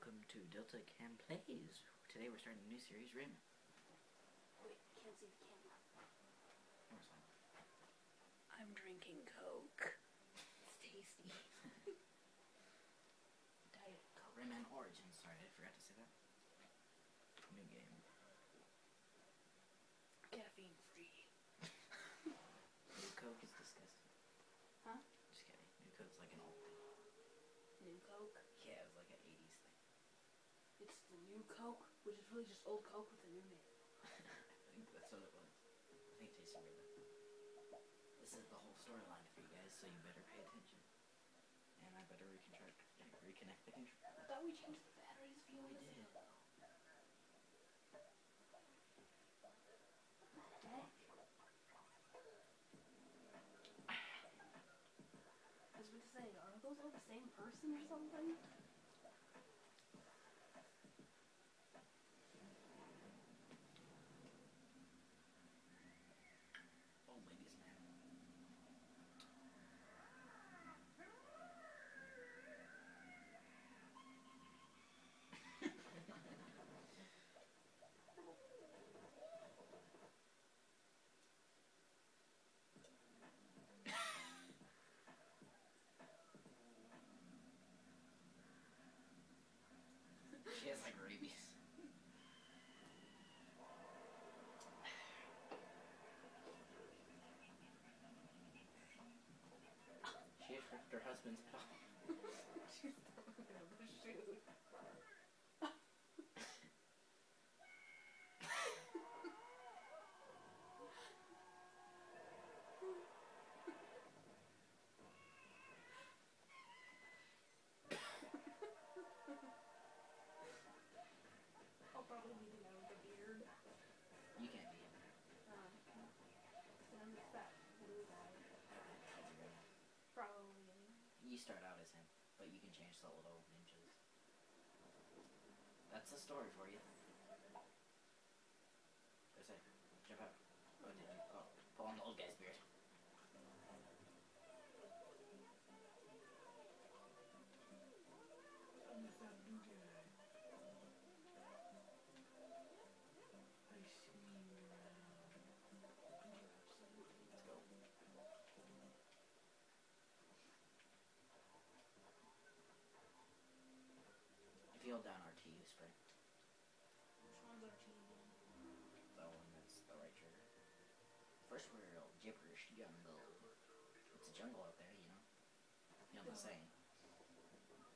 welcome to Delta Cam Plays. Today we're starting a new series, Rim. Wait, can't see the camera. No, it's fine. I'm drinking Coke. It's tasty. Diet Coke. Rayman Origins, sorry, I forgot to say that. New game. Caffeine free. New Coke is disgusting. Huh? Just kidding. New Coke's like an old thing. New Coke? Yeah, it's like an 80s thing. It's the new Coke, which is really just old Coke with a new name. I think that's what it was. I think it tasted really good. This is the whole storyline for you guys, so you better pay attention. And I better reconnect the controller. I thought we changed the batteries a few We minutes did. ago. What the heck? I was going to say, are those all the same person or something? Oh, ladies, man. She has like rabies. She had ripped her husband's head off. She's throwing out the shoe. I'll probably be the guy with the beard. You can't be. And I'm the fat blue guy. Probably. You start out as him, but you can change the little ninjas. That's the story for you. There's a jump out. Oh, did you? Oh, pull on the old guy's beard. I'm the fat blue guy. I swing around. Absolutely. Let's go. If you hold down RT, you spray. Which one's our team? The one that's the right trigger. First world gibberish jungle. It's a jungle out there, you know. You know the saying.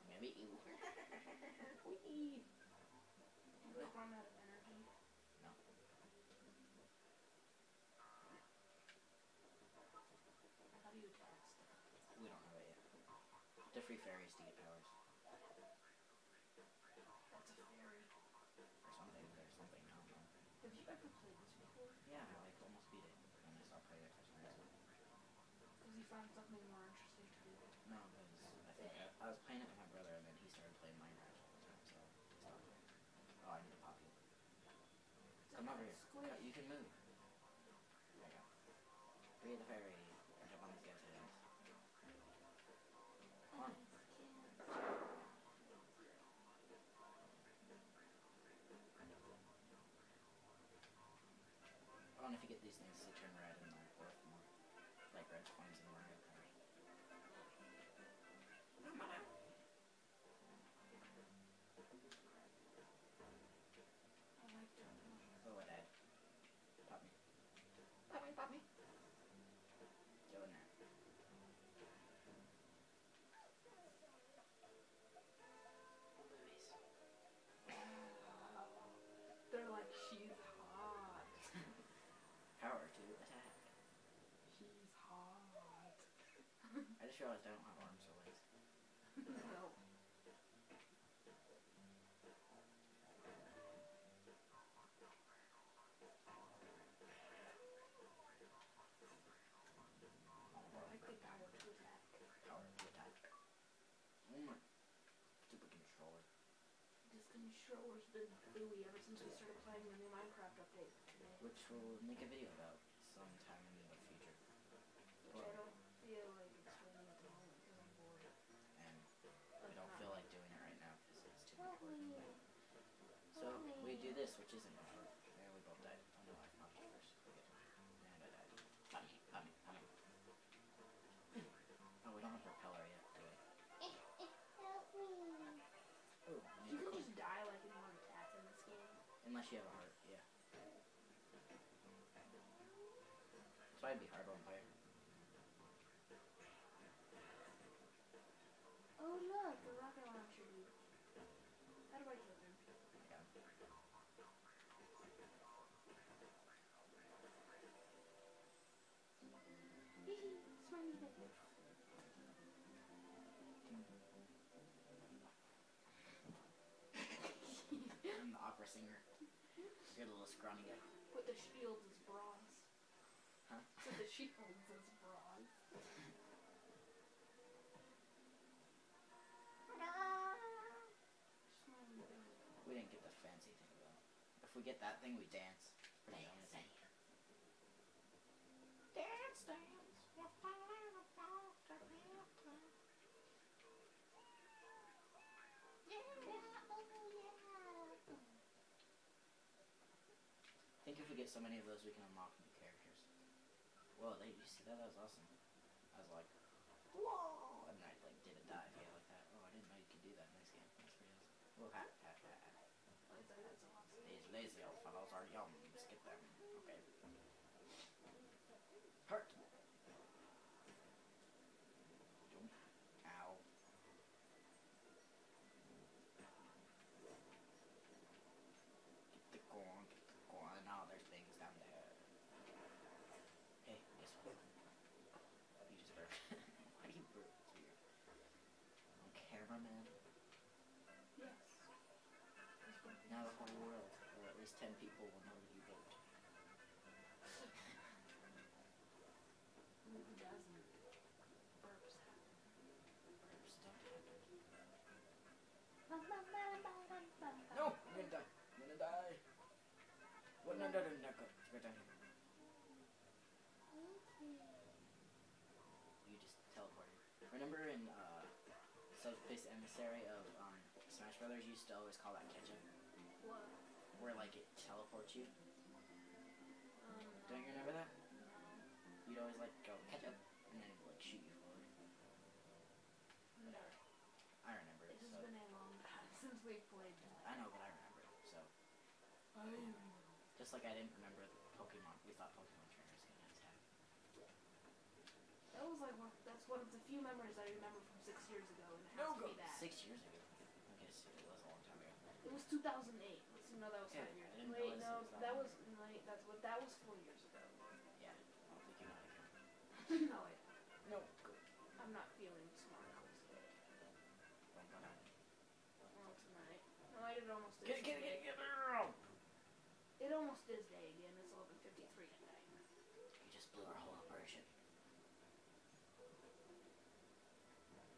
I'm gonna beat you. Whee! You like run out of energy? No. How do you attack stuff? We don't have it yet. The free fairies to get powers. That's a fairy. Or something. There's something. I don't know. Have you ever played this before? Yeah, I like almost beat it. And I stopped playing it for some reason. Because you found something more interesting to do. No, because I think I was playing it with my brother and then he started playing Minecraft all the time, so I stopped. Oh, I need to pop you. Come over here. Squish. You can move. There you go. Free the fairy. Jump on these guys' heads. Come on. Oh, and if you get these things, they turn red and they're worth more. Like red coins in Mario Kart. I like that. Go ahead. Pop me. Pop me, pop me. Go in there. Nice. They're like, she's hot. Power to attack. She's hot. I just realized I don't have arms or legs. No. I like the power to attack. Power to attack. Oh my stupid controller. This controller's been gooey ever since we started playing the new Minecraft update today. Which we'll make a video about sometime in the future. Which I don't feel like explaining at the moment because I'm bored. And But we don't not feel like doing it right now because it's too Probably important. this, which isn't gonna work. Yeah, we both died. Oh no, I knocked you first. Okay. And I died. Come in. Oh, we don't have propeller yet, do we? Help me. Oh, You can just die like in one tap in this game. unless you have a heart, yeah. So I'd be hard on fire. Oh look, the rocket launcher dude. How do I kill him? Yeah. Hehe, smiley face. I'm the opera singer. You're the little scrawny guy. Put the shields as bronze. Huh? Put the shields as bronze. Smiley face. We didn't get the fancy thing though. If we get that thing, we dance. Pretty Dance, amazing. dance. I think if we get so many of those, we can unlock new characters. Whoa, you see that? That was awesome. I was like, whoa! And I like did a dive, yeah, like that. Oh, I didn't know you could do that in this game. That's pretty awesome. Whoa, hat. That's awesome. These lazy old fellows are yum. Let's get them. Okay. Hurt. Ow. Get the corn. Oh, there's things down there. Hey, guess what? You just burped. Why do you burp? It's weird. On camera, man. Yes. Now the whole world, or at least 10 people, will know you burped. Who doesn't? Burps happen. Burps don't happen. No! I'm gonna die. What? No, good. Go down here. You just teleported. Remember in Subspace Emissary of Smash Brothers, you used to always call that ketchup? What? Where like it teleports you? Don't you remember that? You'd always like go ketchup and then it would like shoot you forward. Whatever. I remember it. It has So. been a long time since we played that. I know, but I remember it. So. Just like I didn't remember Pokemon. We thought Pokemon trainers gonna attack. That was like that's one of the few memories I remember from 6 years ago, and it has to be that. 6 years ago. I guess it was a long time ago. It was 2008. Let's no, that was Okay, 5 years. I didn't Wait, realize no, it was that that long. was that was 4 years ago. Yeah. I don't think you know how to count. No, I don't. No. Go. I'm not feeling smart today. Don't go down. Well, tonight. No, I did almost. Get it. It almost is day again. It's 11:53 at night. You just blew our whole operation.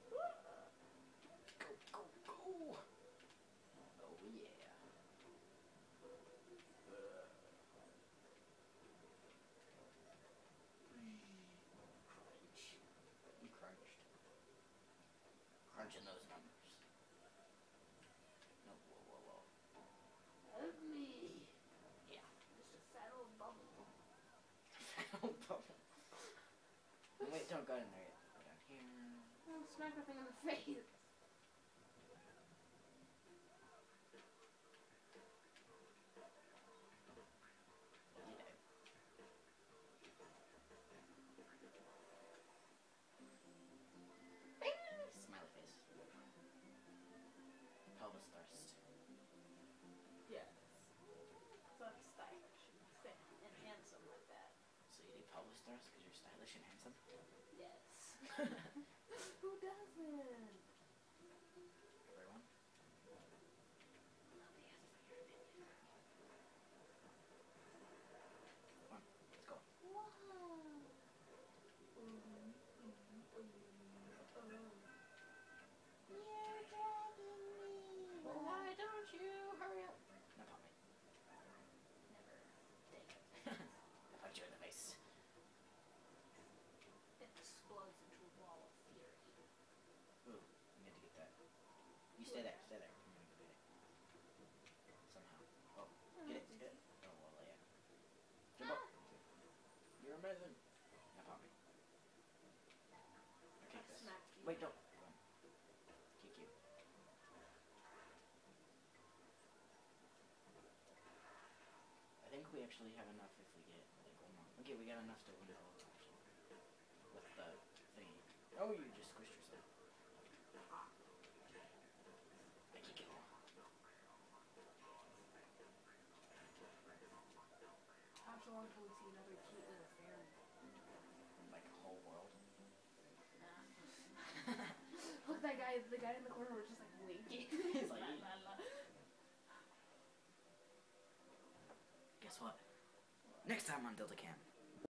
Go. Oh yeah. Crunch. You crunched. Crunching those numbers. No, whoa. Help me. Yeah. Just a fat old bubble. Wait, don't go in there yet. Go down here. Oh, smack that thing in the face. You died. Smiley face. Pelvis thrust. Yes. So I'm stylish and fit and handsome like that. So you do pelvis thrust because you're stylish and handsome? Yes. Who doesn't? Everyone? Come on, let's go. Wow. You're dragging me. Why don't you hurry up? Now pop me. Never. Dang it. I punch you in the face. It explodes into a wall of fury. Ooh, I need to get that. You stay there. I'm gonna go get it. Somehow. Oh, anything. Yeah, Poppy. Okay, I Chris. smacked you. Wait, don't. Kick you. I think we actually have enough if we get like one more. Okay, we got enough to win it all actually. With the thingy. Oh, you just squished yourself. I kick you. How long till we see another cute little fairy? Like whole world. Look, the guy in the corner was just like winking. He's like, La, la, la. guess what? Next time on Delta Cam.